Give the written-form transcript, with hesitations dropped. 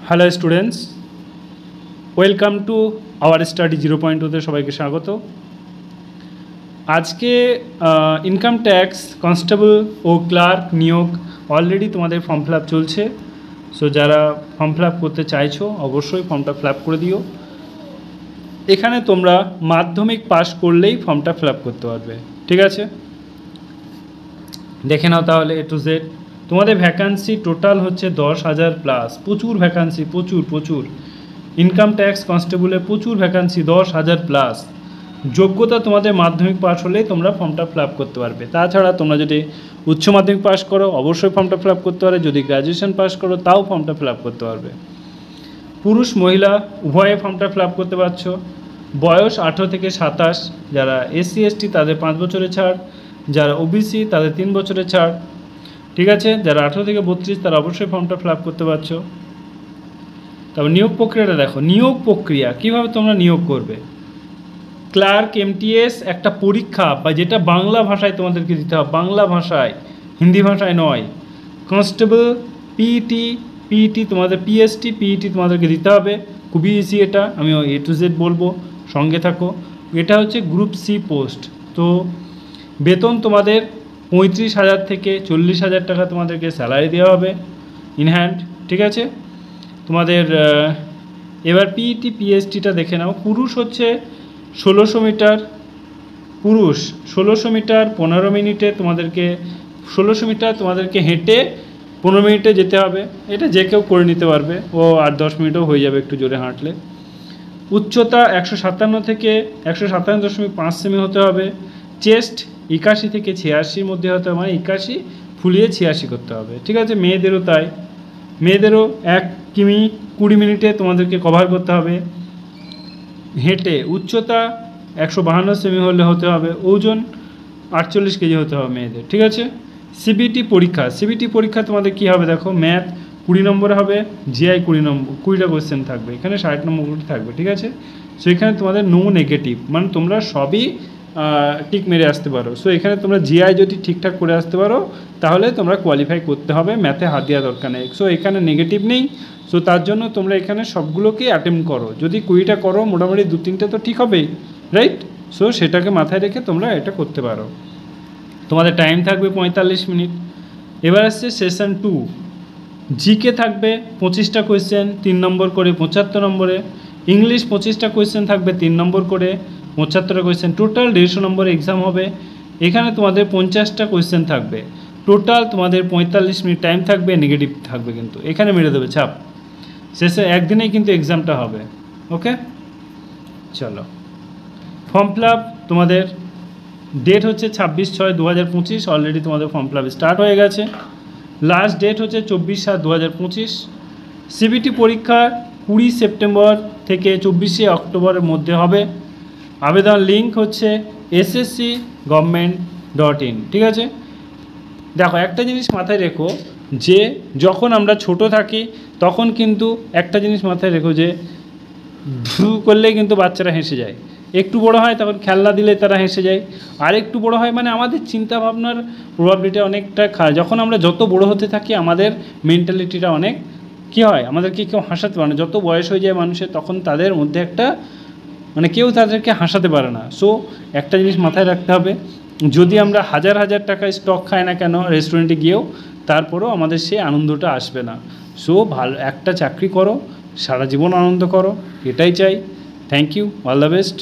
Hello students, welcome to our study 0.2তে সবাইকে স্বাগত। আজকে ইনকাম ট্যাক্স কনস্টেবল ও ক্লার্ক নিয়োগ অলরেডি তোমাদের ফর্ম ফিল আপ চলছে। সো যারা ফর্ম ফিল আপ করতে চাইছো অবশ্যই ফর্মটা ফিল আপ করে দিও। এখানে তোমরা মাধ্যমিক পাস করলেই ফর্মটা ফিল আপ করতে পারবে, ঠিক আছে? দেখে নাও তাহলে এ টু জেড। তোমাদের ভ্যাকান্সি টোটাল হচ্ছে 10,000 প্লাস। প্রচুর ভ্যাকান্সি, প্রচুর ইনকাম ট্যাক্স কনস্টেবলের প্রচুর ভ্যাকান্সি, 10,000 প্লাস। যোগ্যতা তোমাদের মাধ্যমিক পাস হলেই তোমরা ফর্মটা ফিল আপ করতে পারবে। তাছাড়া তোমরা যদি উচ্চ মাধ্যমিক পাস করো অবশ্যই ফর্মটা ফিল আপ করতে পারবে, যদি গ্র্যাজুয়েশন পাস করো তাও ফর্মটা ফিল আপ করতে পারবে। পুরুষ মহিলা উভয়ে ফর্মটা ফিল আপ করতে পারছো। বয়স 18 থেকে 27, যারা SC ST তাদের 5 বছরের ছাড়, যারা OBC তাদের 3 বছরের ছাড়, ঠিক আছে? যারা 18 থেকে 32 তারা অবশ্যই ফর্মটা ফিল আপ করতে পারছো। তবে নিয়োগ প্রক্রিয়াটা দেখো, নিয়োগ প্রক্রিয়া কীভাবে তোমরা নিয়োগ করবে। ক্লার্ক MTS একটা পরীক্ষা, বা যেটা বাংলা ভাষায় তোমাদেরকে দিতে হবে, বাংলা ভাষায়, হিন্দি ভাষায় নয়। কনস্টেবল PET তোমাদের PET তোমাদেরকে দিতে হবে। খুবই ইজি, এটা আমি A to Z বলবো, সঙ্গে থাকো। এটা হচ্ছে গ্রুপ C পোস্ট। তো বেতন তোমাদের 35,000 থেকে 40,000 টাকা তোমাদেরকে স্যালারি দেওয়া হবে ইন হ্যান্ড, ঠিক আছে? তোমাদের এবার PET-PSTটা দেখে নাও। পুরুষ হচ্ছে 1600 মিটার, পুরুষ 1600 মিটার 15 মিনিটে তোমাদেরকে, 1600 মিটার তোমাদেরকে হেঁটে 15 মিনিটে যেতে হবে। এটা যে কেউ করে নিতে পারবে, ও 8-10 মিনিটও হয়ে যাবে একটু জোরে হাঁটলে। উচ্চতা 157 থেকে 157.5 সেমি হতে হবে। চেস্ট 81 থেকে 86 মধ্যে হতে হবে, মানে 81 ফুলিয়ে 86 করতে হবে, ঠিক আছে? মেয়েদেরও তাই, মেয়েদেরও 1 কিমি 20 মিনিটে তোমাদেরকে কভার করতে হবে হেঁটে। উচ্চতা 152 সেমি হলে হতে হবে। ওজন 48 কেজি হতে হবে মেয়েদের, ঠিক আছে? CBT পরীক্ষা তোমাদের কী হবে দেখো। ম্যাথ 20 নম্বরে হবে, GI 20টা কোয়েশ্চেন থাকবে, এখানে 60 নম্বর থাকবে, ঠিক আছে? সো এখানে তোমাদের নো নেগেটিভ, মানে তোমরা সবই টিক মেরে আসতে পারো। সো এখানে তোমরা GI যদি ঠিকঠাক করে আসতে পারো তাহলে তোমরা কোয়ালিফাই করতে হবে, ম্যাথে হাত দেওয়া দরকার নেই। সো এখানে নেগেটিভ নেই, সো তার জন্য তোমরা এখানে সবগুলোকেই অ্যাটেম্প করো। যদি 20টা করো মোটামুটি 2-3টে তো ঠিক হবেই, রাইট? সো সেটাকে মাথায় রেখে তোমরা এটা করতে পারো। তোমাদের টাইম থাকবে 45 মিনিট। এবার আসছে সেশন 2। জিকে থাকবে 25টা কোয়েশ্চেন, 3 নম্বর করে 75 নম্বরে। ইংলিশ 25টা কোয়েশ্চেন থাকবে, 3 নম্বর করে 75টা কোয়েশ্চেন। টোটাল 150 নম্বরের এক্সাম হবে। এখানে তোমাদের 50টা কোয়েশ্চেন থাকবে। টোটাল তোমাদের 45 মিনিট টাইম থাকবে, নেগেটিভ থাকবে কিন্তু এখানে মেরে দেবে ছাপ। শেষে একদিনেই কিন্তু এক্সামটা হবে, ওকে? চলো, ফর্ম ফিল আপ তোমাদের ডেট হচ্ছে 26/6/2025। অলরেডি তোমাদের ফর্ম ফিল আপ স্টার্ট হয়ে গেছে। লাস্ট ডেট হচ্ছে 24/7/2025। CBT পরীক্ষা 20 সেপ্টেম্বর থেকে 24শে অক্টোবরের মধ্যে হবে। আবেদন লিঙ্ক হচ্ছে sscgovernment.in, ঠিক আছে? দেখো, একটা জিনিস মাথায় রেখো যে যখন আমরা ছোট থাকি তখন কিন্তু একটা জিনিস মাথায় রেখো যে ভু করলেই কিন্তু বাচ্চারা হেসে যায়। একটু বড় হয় তখন খেলনা দিলে তারা হেসে যায়। আর একটু বড় হয় মানে আমাদের চিন্তা ভাবনার প্রবাবিলিটি অনেকটা যখন আমরা যত বড় হতে থাকি আমাদের মেন্টালিটিটা অনেক কী হয়, আমাদেরকে কেউ হাসাতে পারে না। যত বয়স হয়ে যায় মানুষের তখন তাদের মধ্যে একটা মানে কেউ তাদেরকে হাসাতে পারে না। সো একটা জিনিস মাথায় রাখতে হবে, যদি আমরা হাজার টাকায় স্টক খাই না কেন রেস্টুরেন্টে গিয়েও, তারপরেও আমাদের সেই আনন্দটা আসবে না। সো ভালো একটা চাকরি করো, সারা জীবন আনন্দ করো, এটাই চাই। Thank you, all the best.